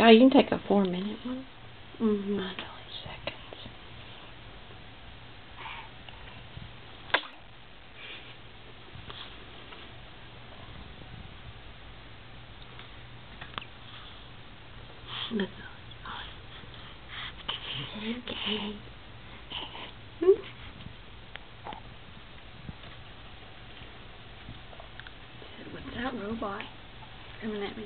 Yeah, you can take a 4-minute one. Mm-hmm. Not only seconds. Look. Okay. What's that robot coming at me?